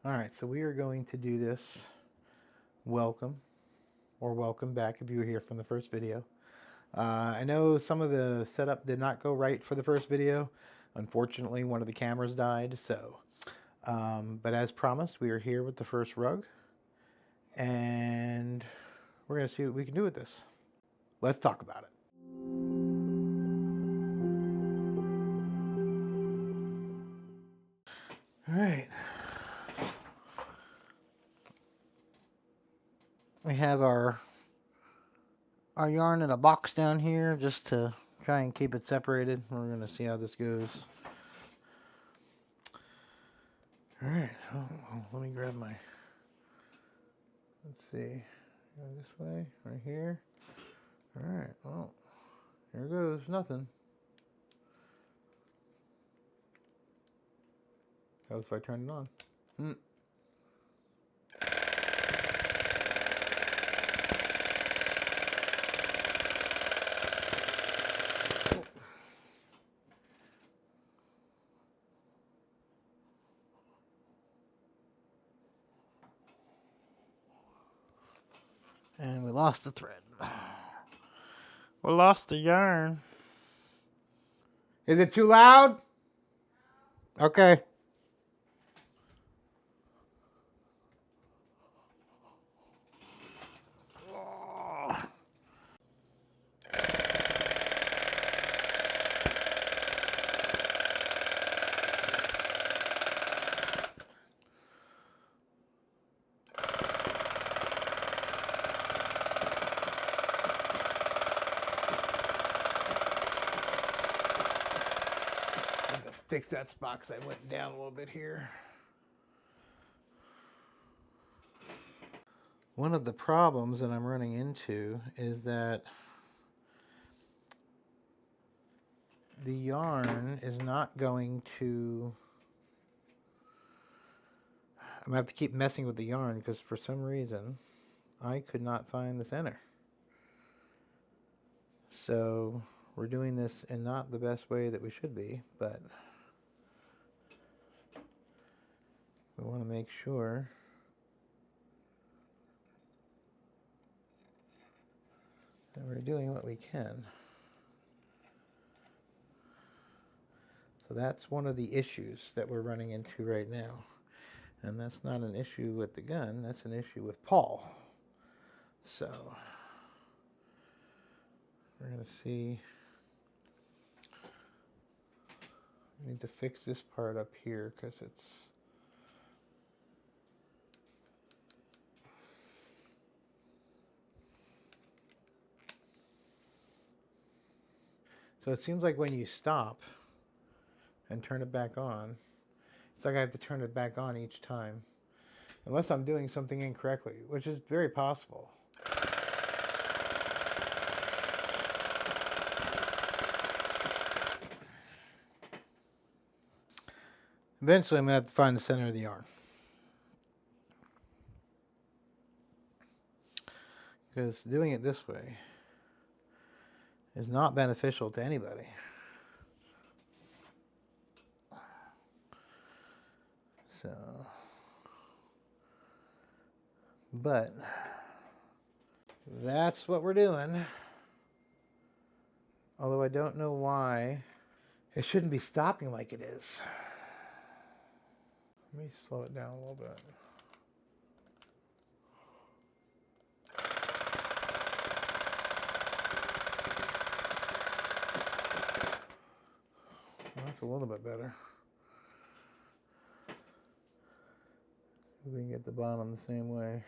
All right, so we are going to do this welcome or welcome back if you were here from the first video. I know some of the setup did not go right for the first video. Unfortunately, one of the cameras died, but as promised, we are here with the first rug, and we're going to see what we can do with this. Let's talk about it. All right. We have our yarn in a box down here just to try and keep it separated. We're going to see how this goes. All right, let me grab my, let's see, go this way, right here. All right, well, here goes nothing. How was if I turn it on? And we lost the thread. We lost the yarn. Is it too loud? Okay. Fix that spot because I went down a little bit here. One of the problems that I'm running into is that the yarn is not going to... I'm going to have to keep messing with the yarn because for some reason I could not find the center. So we're doing this in not the best way that we should be, but we want to make sure that we're doing what we can. So that's one of the issues that we're running into right now. And that's not an issue with the gun, that's an issue with Paul. So we're going to see. I need to fix this part up here because it's... So it seems like when you stop and turn it back on, it's like I have to turn it back on each time. Unless I'm doing something incorrectly, which is very possible. Eventually I'm going to have to find the center of the yarn. Because doing it this way is not beneficial to anybody. So, but that's what we're doing. Although I don't know why it shouldn't be stopping like it is. Let me slow it down a little bit. Well, that's a little bit better. See if we can get the bottom the same way.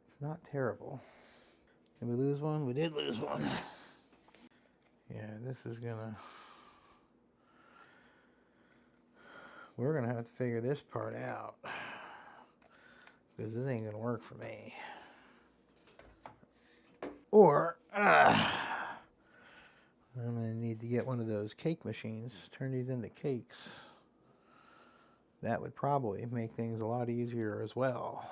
It's not terrible. Did we lose one? We did lose one. Yeah, this is gonna... We're gonna have to figure this part out. Because this ain't gonna work for me. Or, I'm gonna need to get one of those cake machines. Turn these into cakes. that would probably make things a lot easier as well.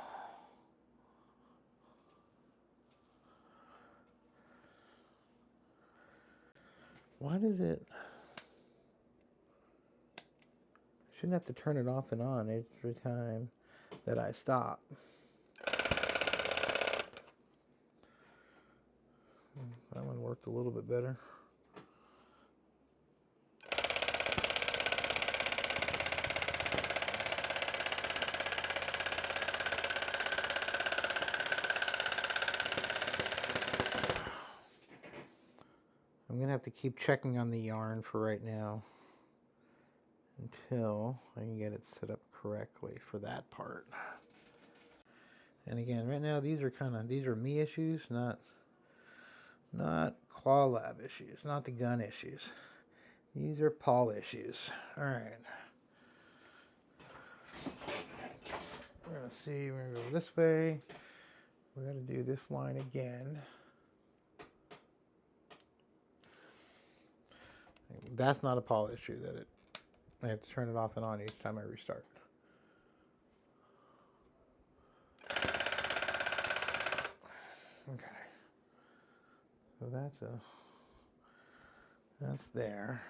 Why does it... I shouldn't have to turn it off and on every time that I stop. That one worked a little bit better. I'm going to have to keep checking on the yarn for right now until I can get it set up correctly for that part. And again, right now these are me issues, not Claw Lab issues, not the gun issues. These are Paul issues. All right. We're going to see, we're going to go this way. We're going to do this line again. That's not a Paul issue that I have to turn it off and on each time I restart. Okay. So that's there.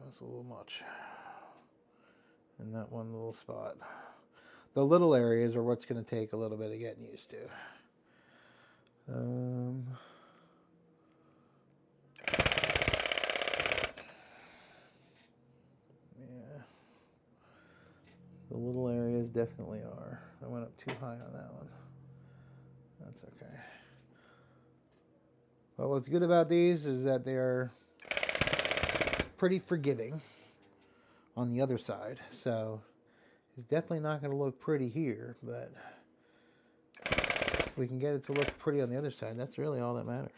That's a little much in that one little spot. The little areas are what's going to take a little bit of getting used to. Yeah, the little areas definitely are. I went up too high on that one. That's okay. But what's good about these is that they are pretty forgiving on the other side. So it's definitely not going to look pretty here, but if we can get it to look pretty on the other side, that's really all that matters.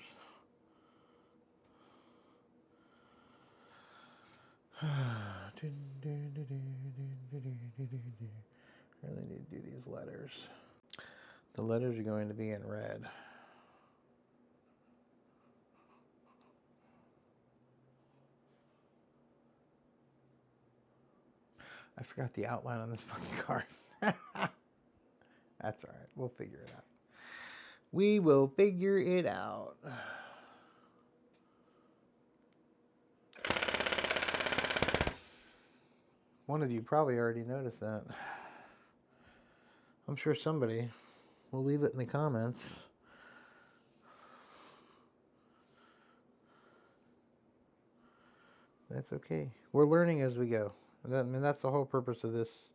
Really need to do these letters. The letters are going to be in red. I forgot the outline on this fucking card. That's all right. We'll figure it out. We will figure it out. One of you probably already noticed that. I'm sure somebody will leave it in the comments. That's okay. We're learning as we go. I mean, that's the whole purpose of this,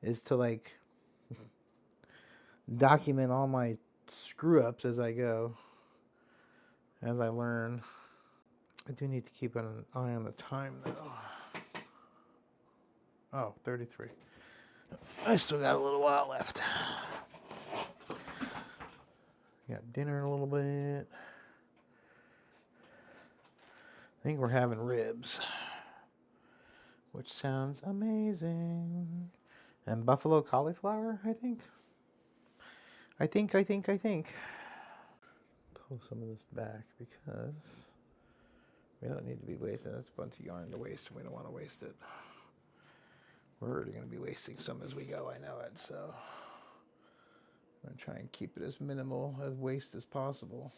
is to like document all my screw ups as I go, as I learn. I do need to keep an eye on the time though. Oh, 33. I still got a little while left. Got dinner in a little bit. I think we're having ribs, which sounds amazing. And buffalo cauliflower, I think. I think. Pull some of this back because we don't need to be wasting. That's a bunch of yarn to waste, and we don't want to waste it. We're already going to be wasting some as we go, I know it, so I'm going to try and keep it as minimal as waste as possible.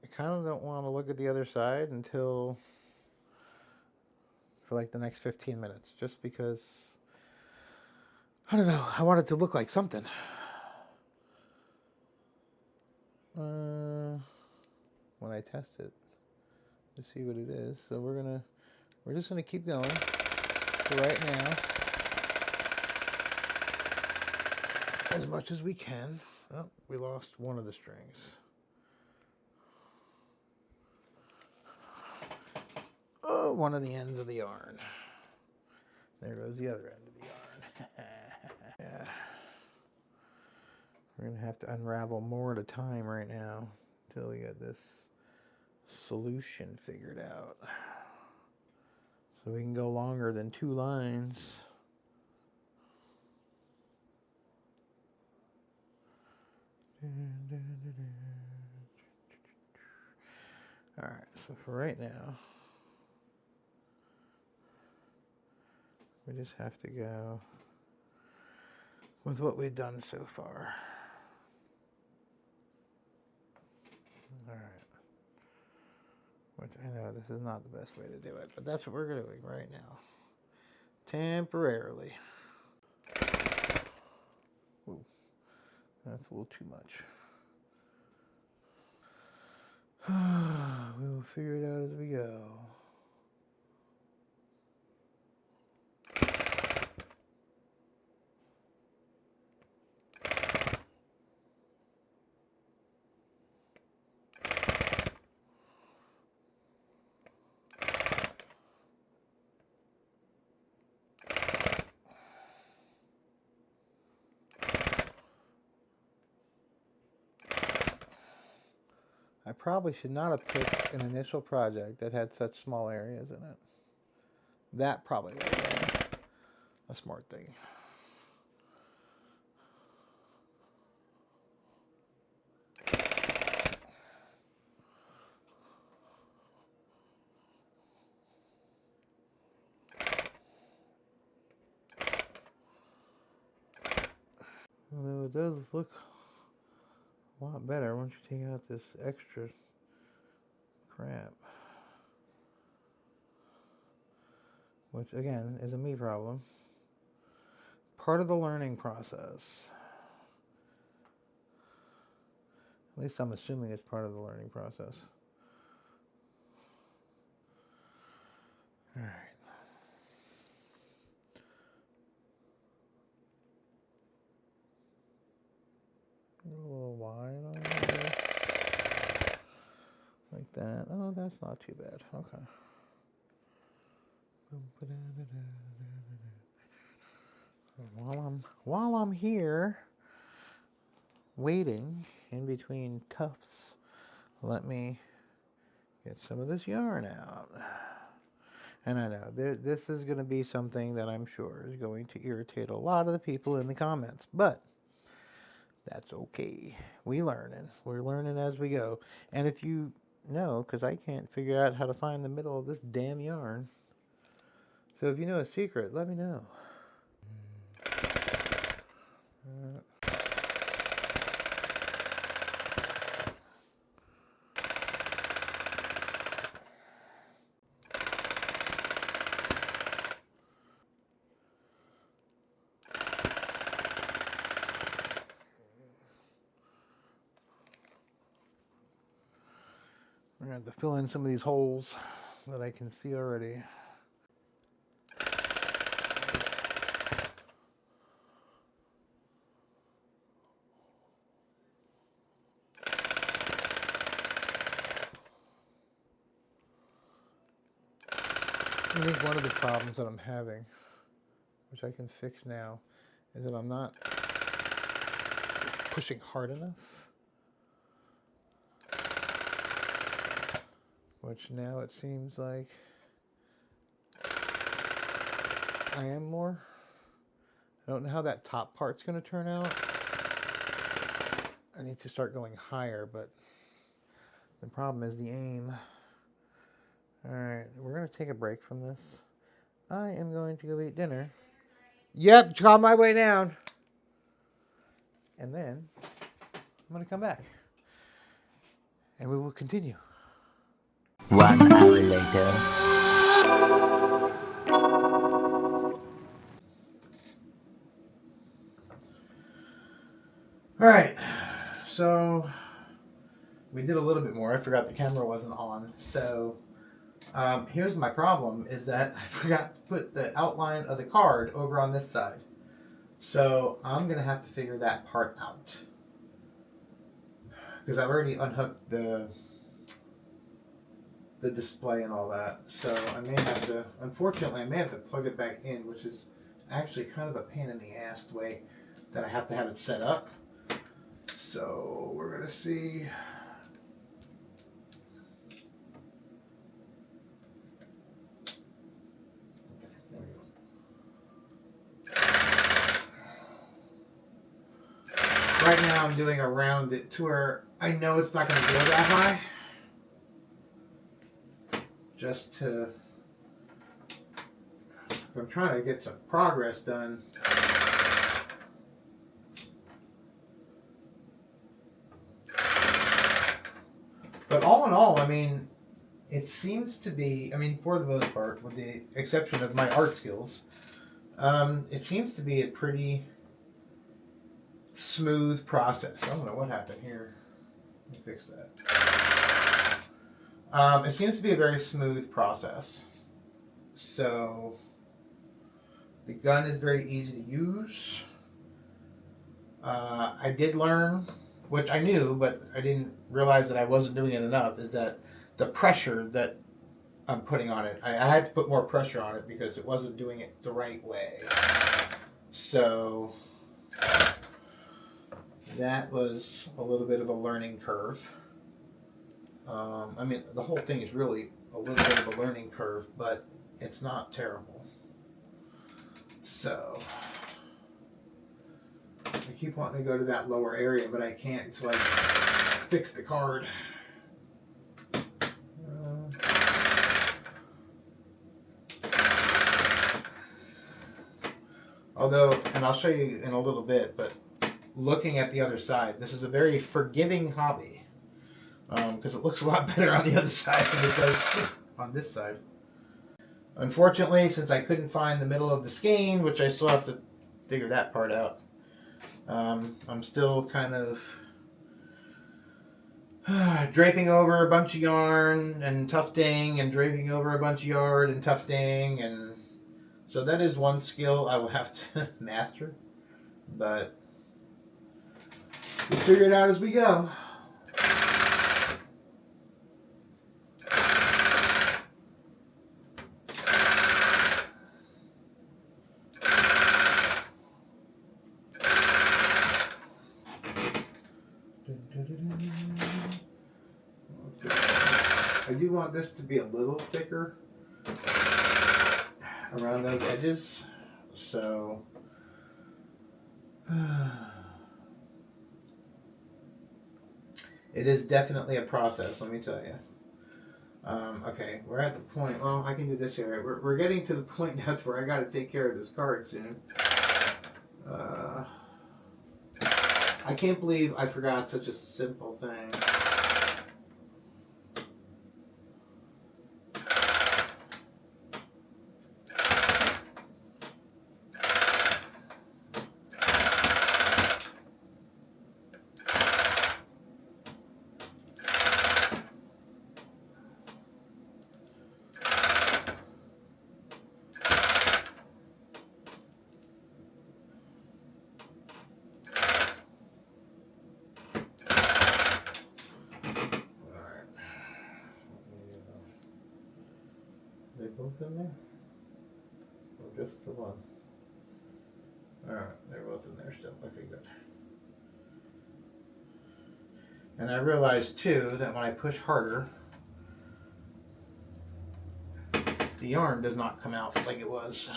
I kind of don't want to look at the other side until for like the next 15 minutes, just because, I don't know, I want it to look like something. When I test it to see what it is. So we're just gonna keep going. for right now as much as we can. Oh, we lost one of the strings. Oh, one of the ends of the yarn. There goes the other end of the yarn. Yeah. We're going to have to unravel more at a time right now until we get this solution figured out. So we can go longer than 2 lines. Alright, so for right now, we just have to go with what we've done so far. Alright. Which I know this is not the best way to do it, but that's what we're doing right now. Temporarily. Ooh, that's a little too much. We will figure it out as we go. I probably should not have picked an initial project that had such small areas in it. That probably would have been a smart thing. Although it does look a lot better once you take out this extra crap. Which, again, is a me problem. Part of the learning process. At least I'm assuming it's part of the learning process. Alright. A little wide on there. Like that. Oh, that's not too bad. Okay. While I'm here waiting in between tufts, let me get some of this yarn out. And I know this is going to be something that I'm sure is going to irritate a lot of the people in the comments, but that's okay. We're learning as we go. And if you know, because I can't figure out how to find the middle of this damn yarn, so if you know a secret, let me know. We're going to have to fill in some of these holes that I can see already. I think one of the problems that I'm having, which I can fix now, is that I'm not pushing hard enough. Which now it seems like I am more. I don't know how that top part's going to turn out. I need to start going higher, but the problem is the aim. Alright, we're going to take a break from this. I am going to go eat dinner. Yep, it's on my way down. And then I'm going to come back. And we will continue. 1 hour later. Alright, so we did a little bit more. I forgot the camera wasn't on. So Here's my problem is that I forgot to put the outline of the card over on this side. So I'm going to have to figure that part out. Because I've already unhooked the display and all that. So I may have to, unfortunately, I may have to plug it back in, which is actually kind of a pain in the ass the way that I have to have it set up. So we're going to see. Right now I'm doing around it to where I know it's not going to go that high. Just to, I'm trying to get some progress done. But all in all, I mean, it seems to be, I mean, for the most part, with the exception of my art skills, it seems to be a pretty smooth process. I don't know what happened here. Let me fix that. It seems to be a very smooth process. So the gun is very easy to use. I did learn, which I knew, but I didn't realize that I wasn't doing it enough, is that the pressure that I'm putting on it, I had to put more pressure on it because it wasn't doing it the right way. So that was a little bit of a learning curve. I mean, the whole thing is really a little bit of a learning curve, but it's not terrible. So I keep wanting to go to that lower area, but I can't until I fix the card. Although, and I'll show you in a little bit, but looking at the other side, this is a very forgiving hobby. Because it looks a lot better on the other side than it does on this side. Unfortunately, since I couldn't find the middle of the skein, which I still have to figure that part out, I'm still kind of draping over a bunch of yarn and tufting and draping over a bunch of yarn and tufting, and so that is one skill I will have to master, but we'll figure it out as we go. I do want this to be a little thicker around those edges, so it is definitely a process, let me tell you. Okay, we're at the point, well, I can do this here. We're getting to the point now where I got to take care of this card soon. I can't believe I forgot such a simple thing. Are they both in there? Or just the one? Alright, they're both in there still. Okay, good. And I realized too that when I push harder, the yarn does not come out like it was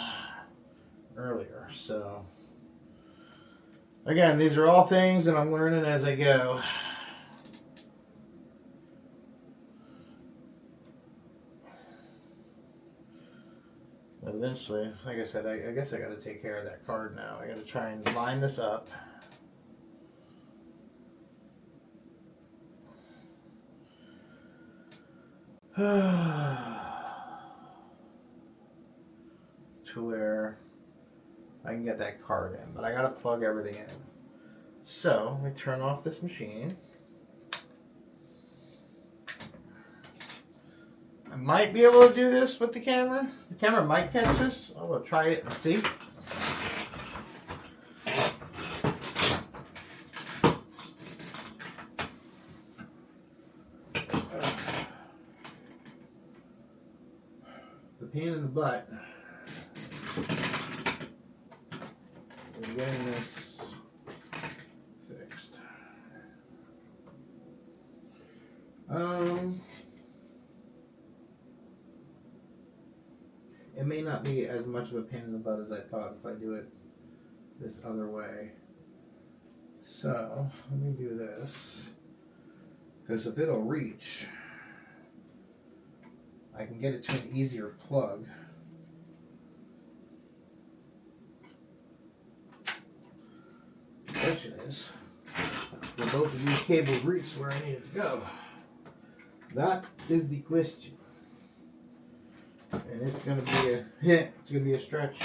earlier. So again, these are all things that I'm learning as I go. But eventually, like I said, I guess I got to take care of that card now. I got to try and line this up. To where I can get that card in, but I gotta plug everything in. So let me turn off this machine. might be able to do this with the camera. The camera might catch this. I'm going to try it and see. The pain in the butt is getting this fixed. It may not be as much of a pain in the butt as I thought if I do it this other way. So, let me do this. Because if it'll reach, I can get it to an easier plug. The question is, will both of these cables reach where I need it to go? That is the question. And it's gonna be a stretch.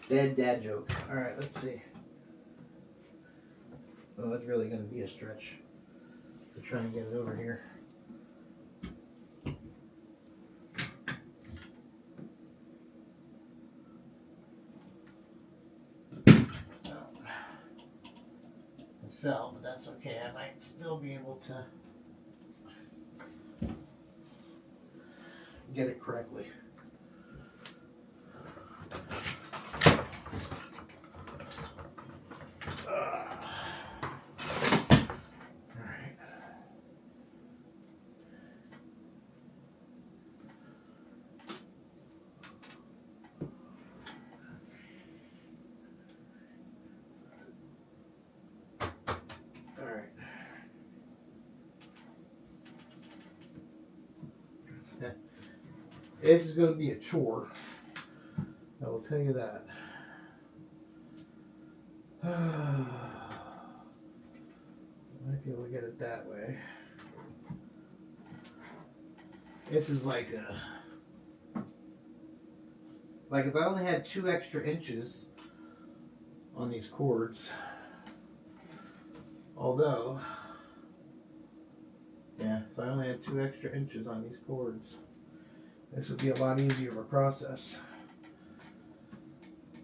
Dead dad joke. Alright, let's see. Oh, it's really gonna be a stretch to try and get it over here. It fell, but that's okay. I might still be able to get it correctly. This is going to be a chore. I will tell you that. Might be able to get it that way. This is like if I only had 2 extra inches on these cords. Although, yeah, if I only had 2 extra inches on these cords, this would be a lot easier of a process.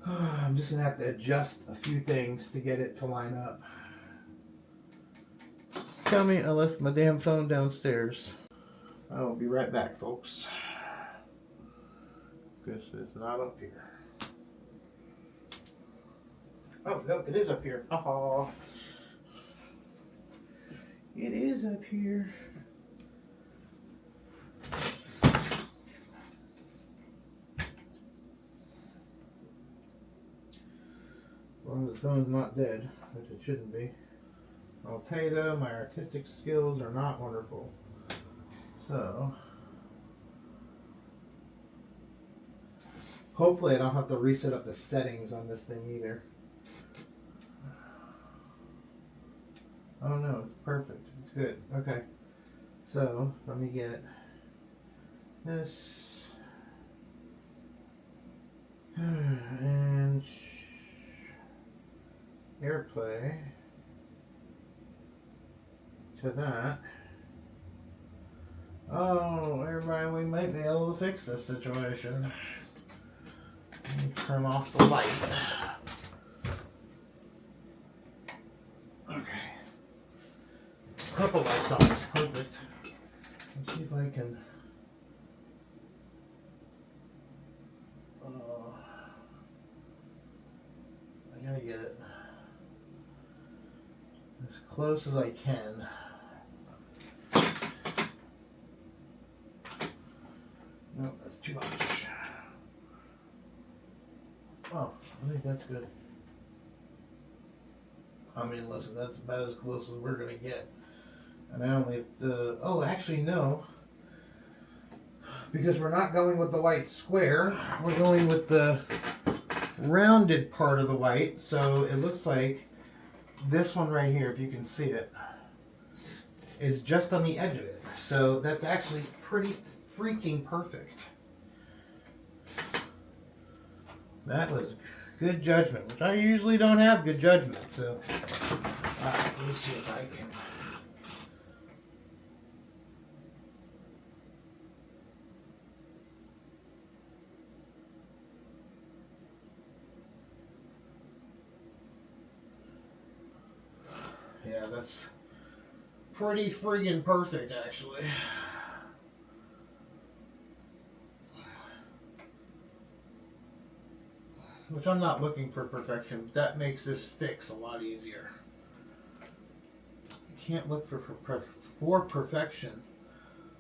I'm just going to have to adjust a few things to get it to line up. Tell me I left my damn phone downstairs. I will be right back, folks. This is not up here. Oh, no, it is up here. Oh, it is up here. As long as the phone's not dead, which it shouldn't be. I'll tell you though, my artistic skills are not wonderful. So, hopefully I don't have to reset up the settings on this thing either. Oh no, it's perfect. It's good. Okay. So, let me get this. And AirPlay to that. Oh, everybody, we might be able to fix this situation. Let me turn off the light. Okay. Couple lights on is perfect. Let's see if I can. I gotta get it as close as I can. No, that's too much. Oh, I think that's good. I mean, listen, that's about as close as we're gonna get. And I only have to, oh, actually no. Because we're not going with the white square, we're going with the rounded part of the white. So it looks like this one right here, if you can see it, is just on the edge of it. So that's actually pretty freaking perfect. That was good judgment, which I usually don't have good judgment. So, let me see if I can. yeah, that's pretty friggin' perfect, actually. Which I'm not looking for perfection. That makes this fix a lot easier. You can't look for perfection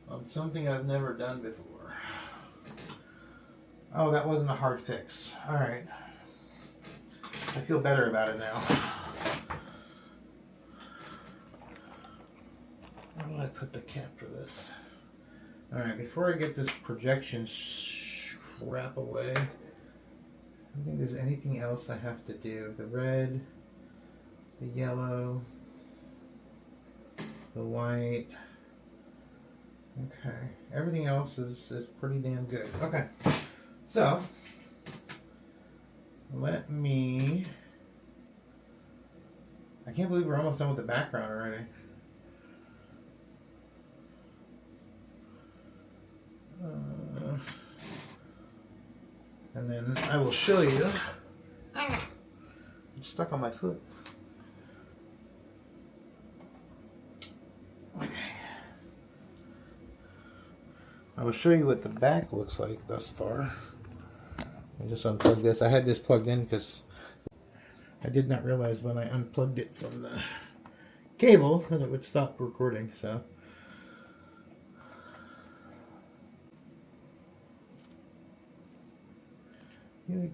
on something I've never done before. Oh, that wasn't a hard fix. Alright. I feel better about it now. Where will I put the cap for this? Alright, before I get this projection crap away, I don't think there's anything else I have to do. The red, the yellow, the white. Okay, everything else is pretty damn good. Okay, so let me. I can't believe we're almost done with the background already. And then I will show you. I'm stuck on my foot. Okay. I will show you what the back looks like thus far. I just unplugged this. I had this plugged in because I did not realize when I unplugged it from the cable that it would stop recording. So. Yikes.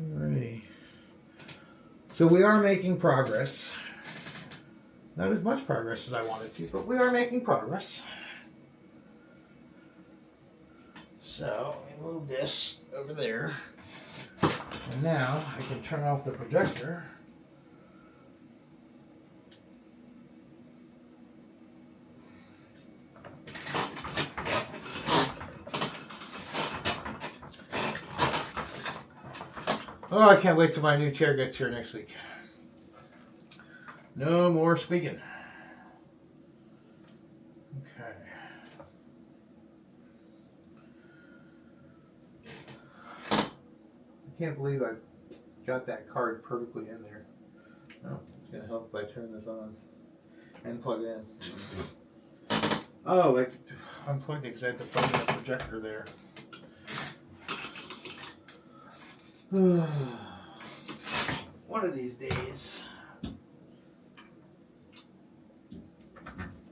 Alrighty. So we are making progress. Not as much progress as I wanted to, but we are making progress. So we move this over there. And now I can turn off the projector. Oh, I can't wait till my new chair gets here next week. No more squeaking. Okay. I can't believe I got that card perfectly in there. Oh, it's going to help if I turn this on and plug it in. Oh, I unplugged it because I had to plug in the projector there. One of these days,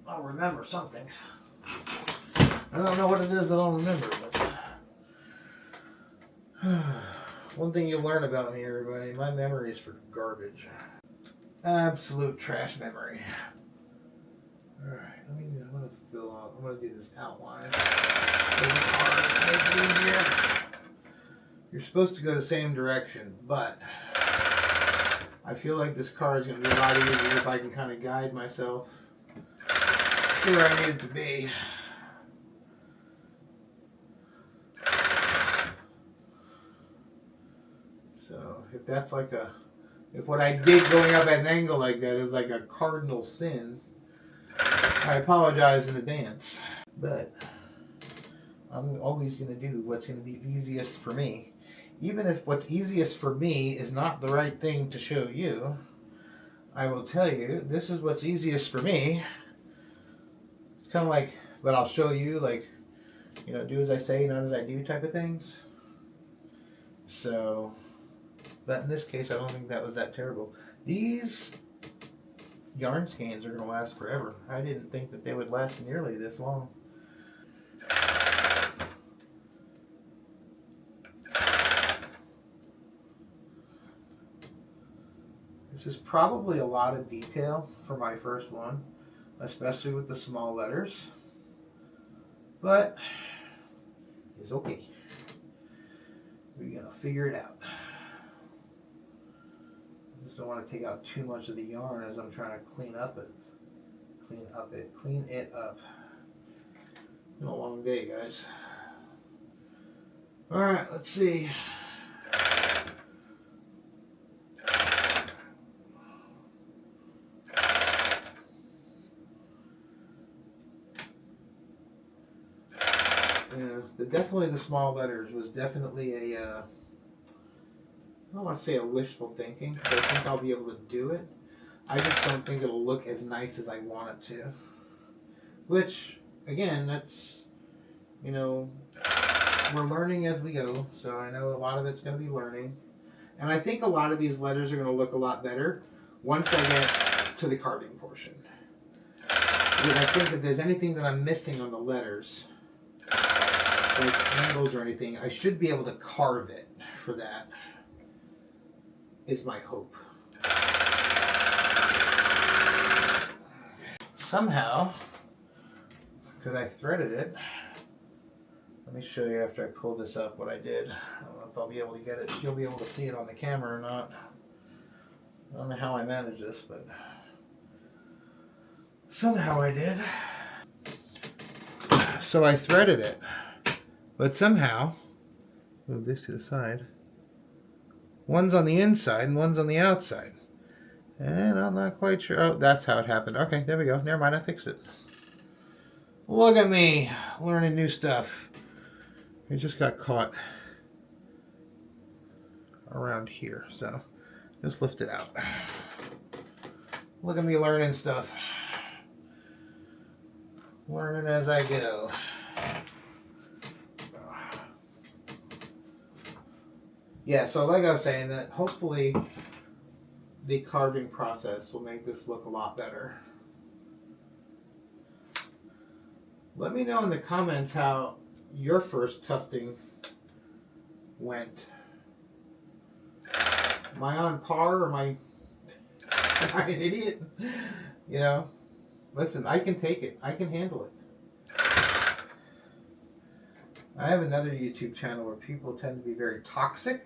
I'll remember something. I don't know what it is that I'll remember, but one thing you'll learn about me, everybody, my memory is for garbage. Absolute trash memory. Alright, I'm going to fill out, I'm going to do this outline. You're supposed to go the same direction, but I feel like this car is going to be a lot easier if I can kind of guide myself to where I need it to be. So if that's like if what I did going up at an angle like that is like a cardinal sin, I apologize in advance. But I'm always going to do what's going to be easiest for me. Even if what's easiest for me is not the right thing to show you, I will tell you, this is what's easiest for me. It's kind of like, but I'll show you, like, you know, do as I say, not as I do type of things. So, but in this case, I don't think that was that terrible. These yarn skeins are going to last forever. I didn't think that they would last nearly this long. This is probably a lot of detail for my first one, especially with the small letters, but it's okay. We're going to figure it out. I just don't want to take out too much of the yarn as I'm trying to clean it up. Clean it up. It's been a long day, guys. Alright, let's see. definitely the small letters was definitely a, I don't want to say a wishful thinking, but I think I'll be able to do it. I just don't think it'll look as nice as I want it to. Which, again, that's, you know, we're learning as we go, so I know a lot of it's going to be learning. And I think a lot of these letters are going to look a lot better once I get to the carving portion. Because I think if there's anything that I'm missing on the letters, like angles or anything, I should be able to carve it for that, is my hope. Somehow, because I threaded it, let me show you after I pull this up what I did. I don't know if I'll be able to get it. You'll be able to see it on the camera or not. I don't know how I managed this, but somehow I did. So I threaded it, but somehow, move this to the side, one's on the inside and one's on the outside. And I'm not quite sure. Oh, that's how it happened. Okay, there we go. Never mind, I fixed it. Look at me, learning new stuff. It just got caught around here, so just lift it out. Look at me learning stuff. Learning as I go. Yeah, so like I was saying, that hopefully the carving process will make this look a lot better. Let me know in the comments how your first tufting went. Am I on par, or am I an idiot? You know, listen, I can take it. I can handle it. I have another YouTube channel where people tend to be very toxic.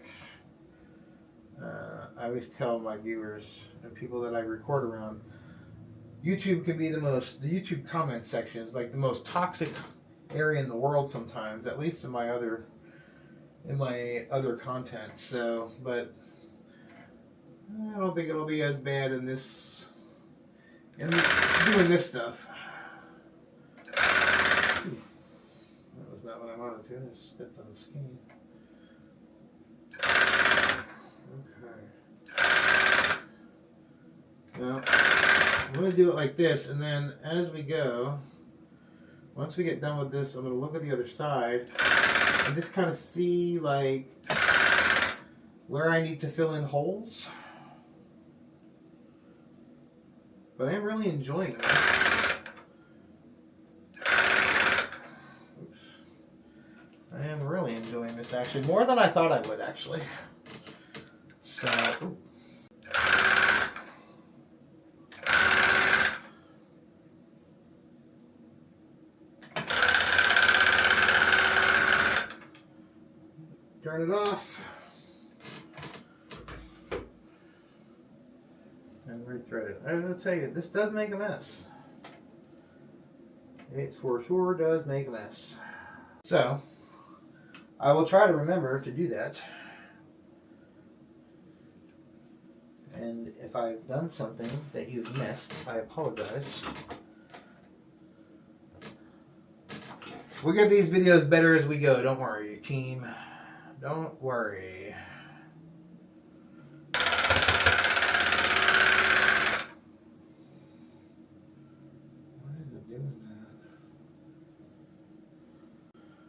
I always tell my viewers and people that I record around, YouTube can be the YouTube comment section is like the most toxic area in the world sometimes, at least in my other content. So, but I don't think it'll be as bad in doing this stuff. That was not what I wanted to. I just stepped on the skein. Okay. Now, I'm going to do it like this, and then as we go, once we get done with this, I'm going to look at the other side and just kind of see like where I need to fill in holes. But I am really enjoying it. Oops. I am really enjoying this, actually, more than I thought I would, actually. So, ooh. Turn it off. And rethread it. I'm going to tell you, this does make a mess. It for sure does make a mess. So, I will try to remember to do that. And if I've done something that you've missed, I apologize. We'll get these videos better as we go. Don't worry, team. Don't worry. Why is it doing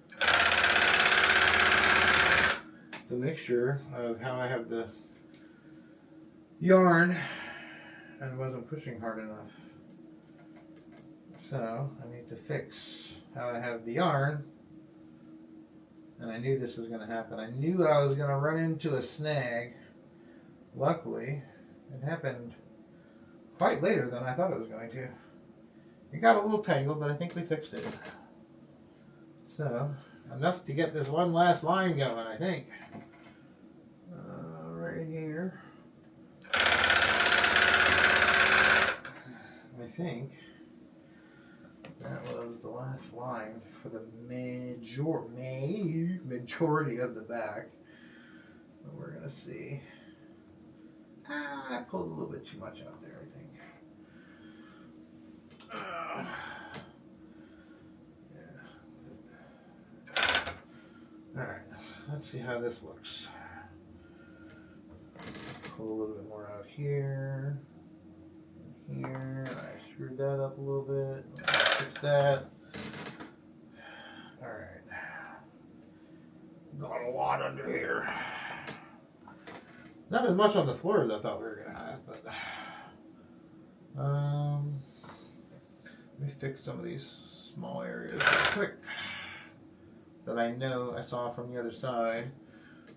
that? It's a mixture of how I have the yarn and wasn't pushing hard enough. So I need to fix how I have the yarn. And I knew this was going to happen. I knew I was going to run into a snag. Luckily, it happened quite later than I thought it was going to. It got a little tangled, but I think we fixed it. So, enough to get this one last line going, I think. Right here. I think that was the last line for the majority of the back. We're going to see. I pulled a little bit too much out there, I think. Yeah. Alright, let's see how this looks. Pull a little bit more out here. Here. I screwed that up a little bit. Fix that. Alright. Got a lot under here. Not as much on the floor as I thought we were gonna have, but let me fix some of these small areas real quick that I know I saw from the other side.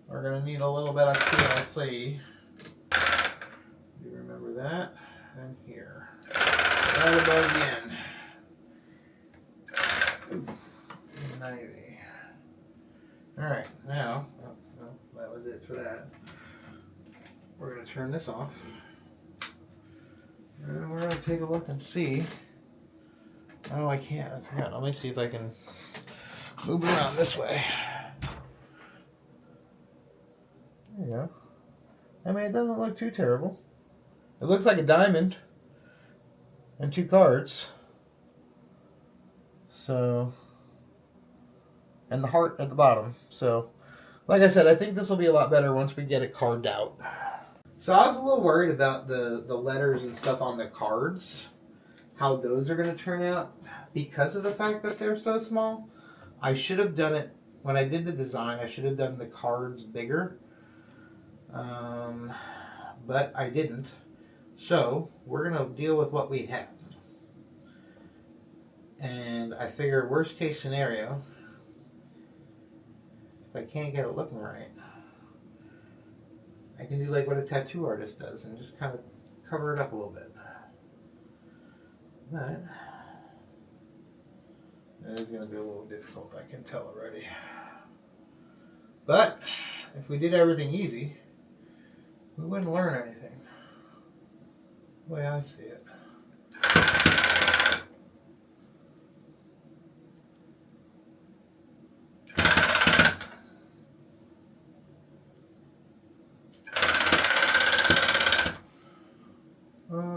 We're gonna need a little bit of TLC. You remember that? And here. Right above the end. Navy. Alright, now, that was it for that. We're going to turn this off. And we're going to take a look and see. Oh, I can't. I forgot. Let me see if I can move it around this way. There you go. I mean, it doesn't look too terrible. It looks like a diamond and 2 cards. So, and the heart at the bottom. So, like I said, I think this will be a lot better once we get it carved out. So I was a little worried about the letters and stuff on the cards, how those are going to turn out because of the fact that they're so small. I should have done it, when I did the design, I should have done the cards bigger, but I didn't. So we're going to deal with what we have. And I figure worst case scenario, if I can't get it looking right, I can do like what a tattoo artist does and just kind of cover it up a little bit. But it is going to be a little difficult, I can tell already. But if we did everything easy, we wouldn't learn anything. The way I see it.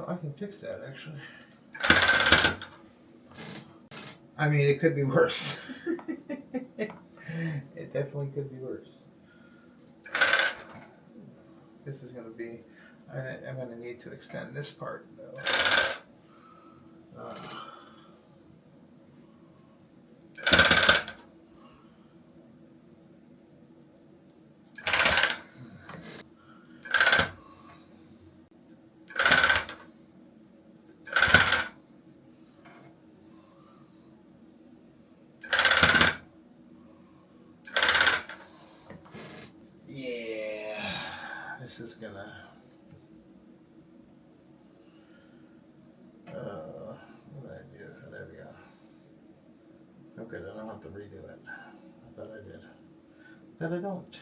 I can fix that actually. I mean, it could be worse. It definitely could be worse. This is going to be, I'm going to need to extend this part though. Yeah, this is gonna. What did I do? There we go. Okay, I don't have to redo it. I thought I did. But I don't.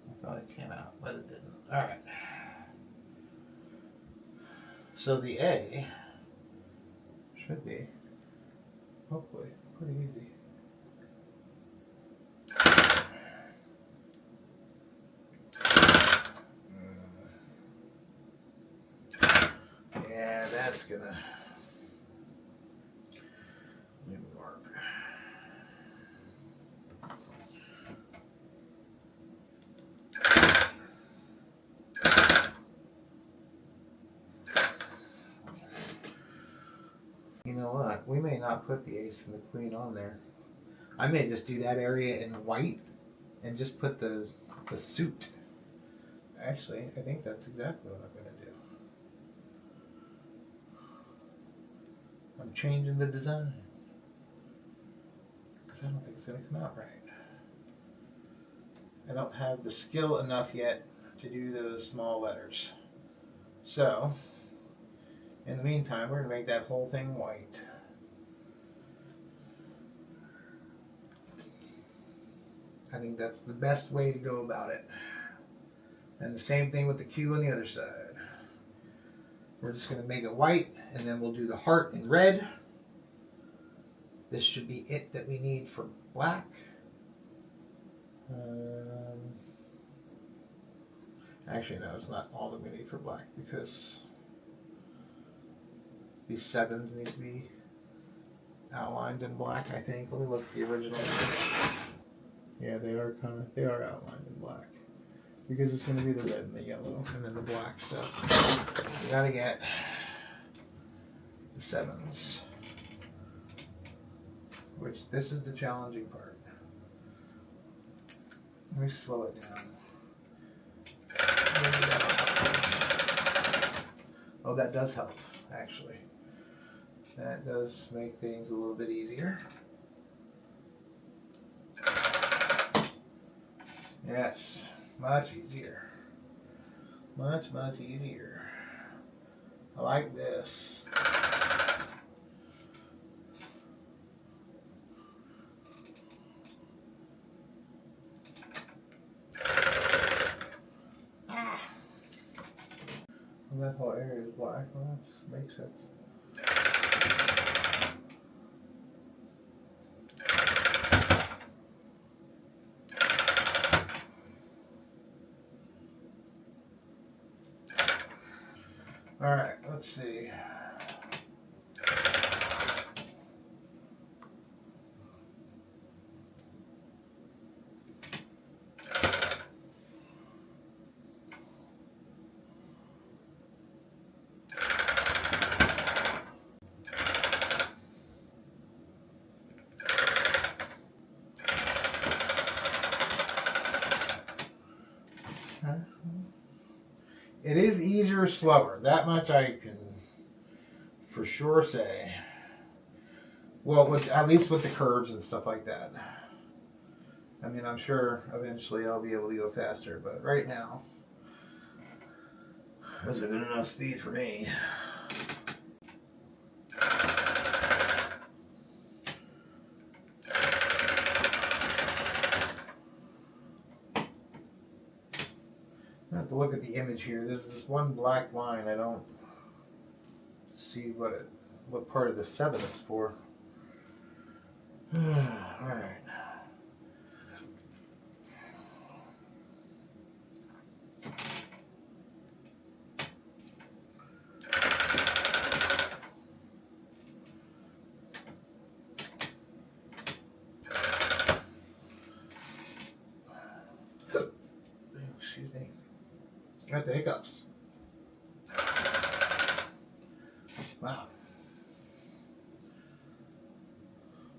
I thought it came out, but it didn't. Alright. So the A should be, hopefully, pretty easy. Yeah, that's gonna work. You know what? We may not put the ace and the queen on there. I may just do that area in white and just put the suit. Actually, I think that's exactly what I'm going to do. I'm changing the design because I don't think it's going to come out right. I don't have the skill enough yet to do those small letters. So, in the meantime, we're going to make that whole thing white. I think that's the best way to go about it. And the same thing with the Q on the other side. We're just going to make it white, and then we'll do the heart in red. This should be it that we need for black. Actually, no, it's not all that we need for black because these sevens need to be outlined in black, I think. Let me look at the original. Yeah, they are outlined in black. Because it's going to be the red and the yellow and then the black stuff. You gotta get the 7s. Which, this is the challenging part. Let me slow it down. Oh, that does help, actually. That does make things a little bit easier. Yes, much easier. Much easier. I like this. Well, that whole area is black. Well, that makes sense. All right, let's see. It is easier, slower. That much I can for sure say. Well, at least with the curves and stuff like that. I mean, I'm sure eventually I'll be able to go faster, but right now, this is a good enough speed for me. I have to look at the image here. This is one black line. I don't see what part of the 7 it's for. All right. Excuse me. Got the hiccups. Wow.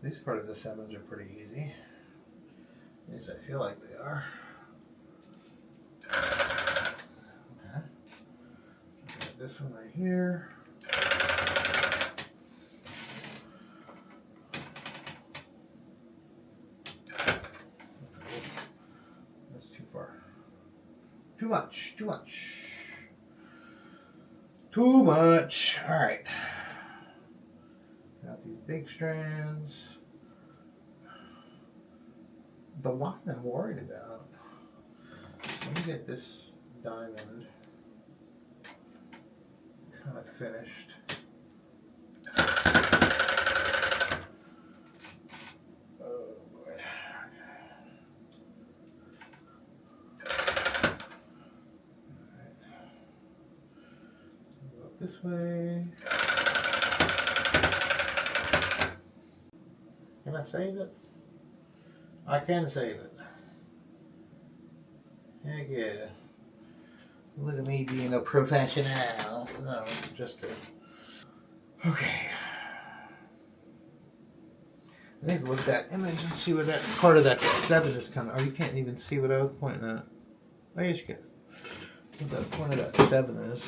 These part of the 7s are pretty easy. At least I feel like they are. Okay. Got this one right here. That's too far. Too much. Too much. Too much. All right. Got these big strands. The one I'm worried about. Let me get this diamond kind of finished. Oh boy. Alright. Go up this way. Can I save it? I can save it. Heck yeah. Look at me being a professional. No, just a... Okay. I need to look at that image and see where that part of that 7 is coming. Oh, you can't even see what I was pointing at. Oh, yes, you can. What that point of that 7 is.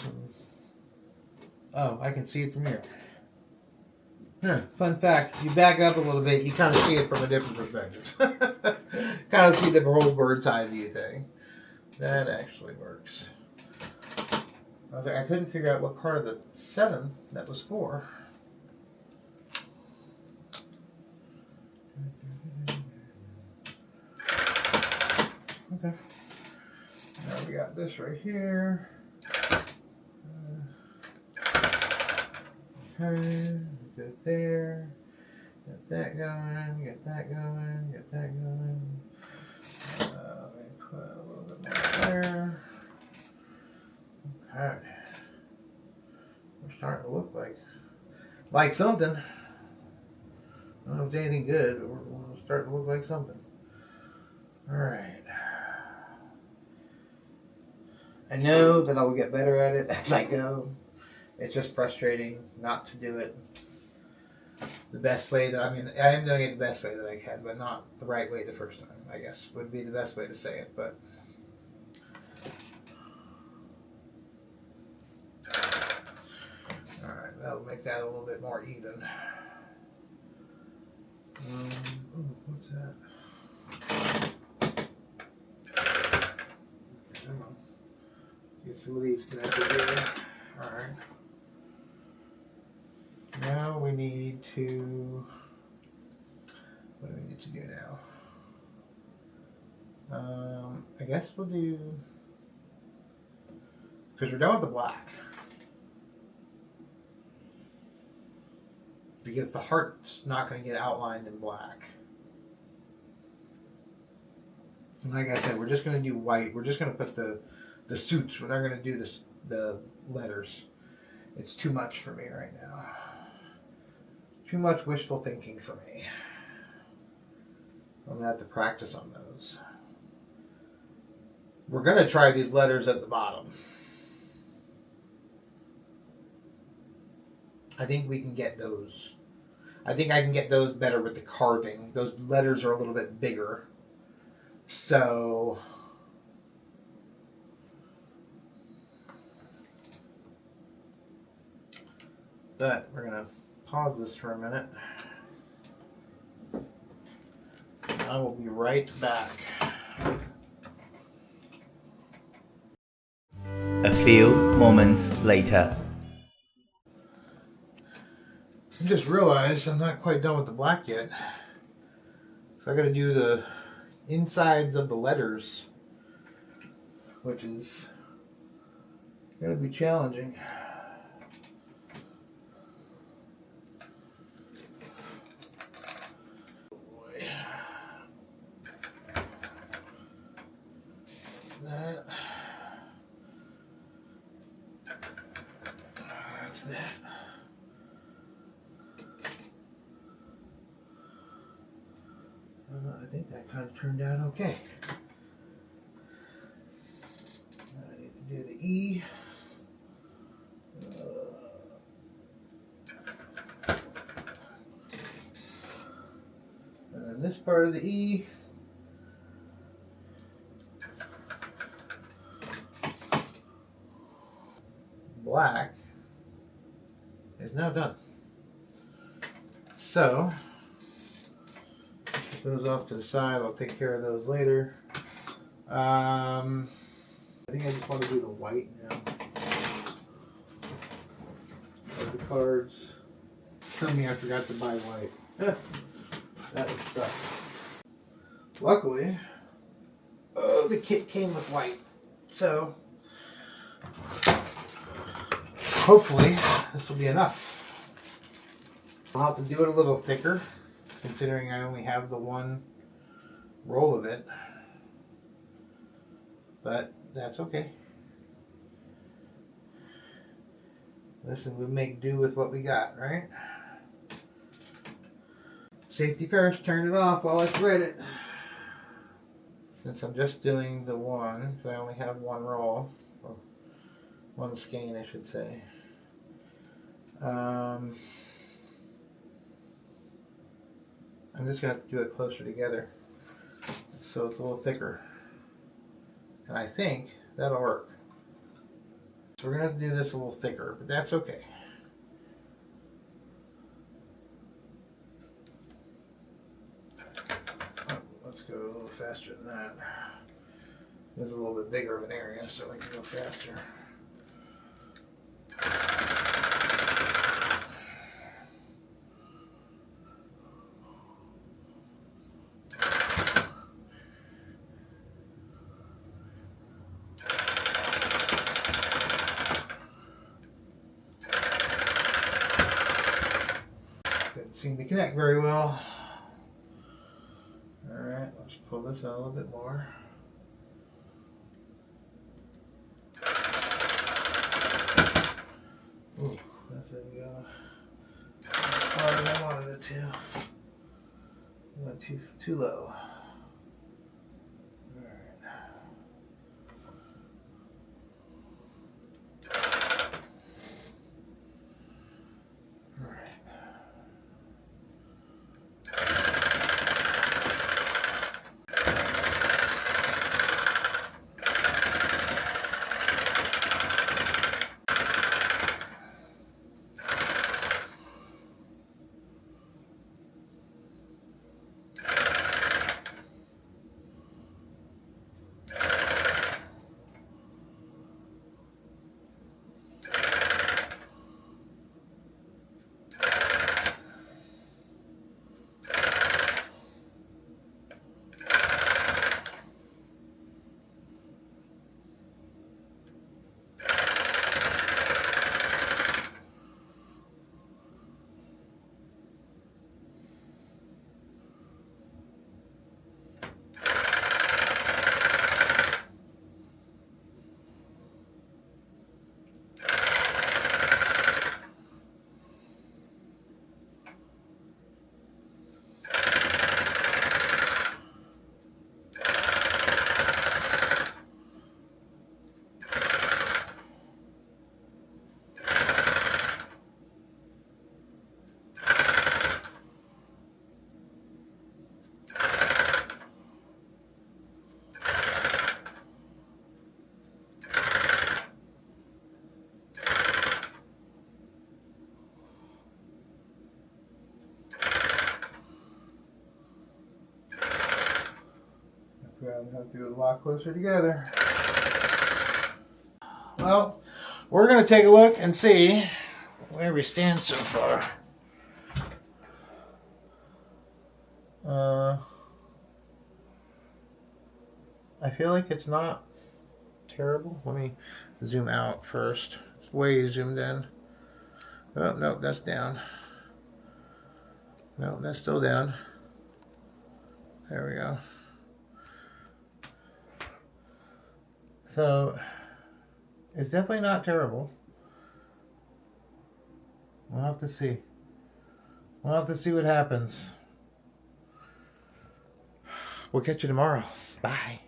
Oh, I can see it from here. Huh, fun fact, you back up a little bit, you kind of see it from a different perspective. Kind of see the whole bird's eye view thing. That actually works. I couldn't figure out what part of the 7 that was for. Okay. Now we got this right here. Okay, good there. Get that going, get that going, get that going. Let me put a little bit more there. Okay. We're starting to look like something. I don't know if it's anything good, but we're starting to look like something. Alright. I know that I will get better at it as I go. It's just frustrating not to do it the best way that, I am doing it the best way that I can, but not the right way the first time, I guess, would be the best way to say it, but. Alright, that'll make that a little bit more even. What's that? Come on. Get some of these connected here. Alright. Now we need to, what do we need to do now? I guess we'll do, because we're done with the black. Because the heart's not going to get outlined in black. And like I said, we're just going to do white. We're just going to put the suits. We're not going to do the letters. It's too much for me right now. Too much wishful thinking for me. I'm going to have to practice on those. We're going to try these letters at the bottom. I think we can get those. I think I can get those better with the carving. Those letters are a little bit bigger. So, but we're going to pause this for a minute. I will be right back. A few moments later. I just realized I'm not quite done with the black yet. So I got to do the insides of the letters, which is going to be challenging. That. That's that. I think that kind of turned out okay. I need to do the E. And then this part of the E. Black is now done. So, put those off to the side. I'll take care of those later. I think I just want to do the white now. Of the cards. Tell me I forgot to buy white. That would suck. Luckily, the kit came with white. So, hopefully, this will be enough. I'll have to do it a little thicker, considering I only have the one roll of it. But that's okay. Listen, we make do with what we got, right? Safety first, turn it off while I thread it. Since I'm just doing the one, because I only have one roll, or one skein I should say. I'm just going to have to do it closer together so it's a little thicker. And I think that'll work. So we're going to have to do this a little thicker, but that's okay. Oh, let's go a little faster than that. This is a little bit bigger of an area, so we can go faster. Didn't seem to connect very well. Alright, let's pull this out a little bit more. Ooh, that didn't go as far as I wanted it to. Too low. We have to do it a lot closer together. Well, we're going to take a look and see where we stand so far. I feel like it's not terrible. Let me zoom out first. It's way zoomed in. Oh, no, that's down. No, that's still down. There we go. So, it's definitely not terrible. We'll have to see. We'll have to see what happens. We'll catch you tomorrow. Bye.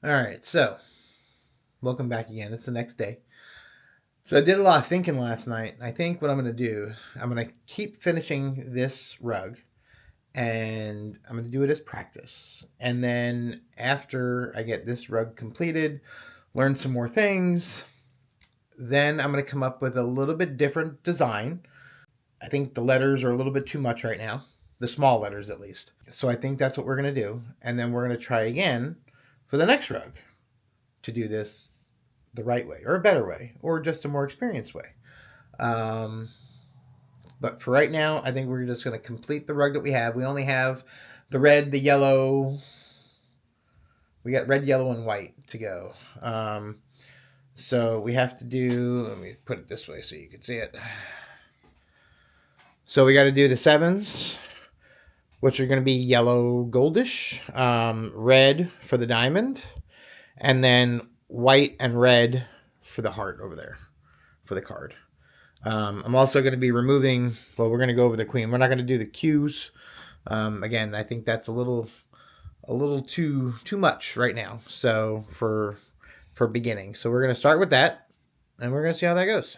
Alright, so, welcome back again. It's the next day. So I did a lot of thinking last night. I think what I'm going to do, I'm going to keep finishing this rug. And I'm going to do it as practice. And then after I get this rug completed, learn some more things, then I'm going to come up with a little bit different design. I think the letters are a little bit too much right now. The small letters, at least. So I think that's what we're going to do. And then we're going to try again for the next rug to do this the right way, or a better way, or just a more experienced way. But for right now, I think we're just going to complete the rug that we have. We only have the red, the yellow. We got red, yellow, and white to go. So we have to do, let me put it this way so you can see it. So we got to do the sevens, which are going to be yellow goldish, red for the diamond, and then white and red for the heart over there, for the card. I'm also going to be removing, well, we're going to go over the queen. We're not going to do the Q's. Again, I think that's a little too much right now. So for beginning. So we're going to start with that, and we're going to see how that goes.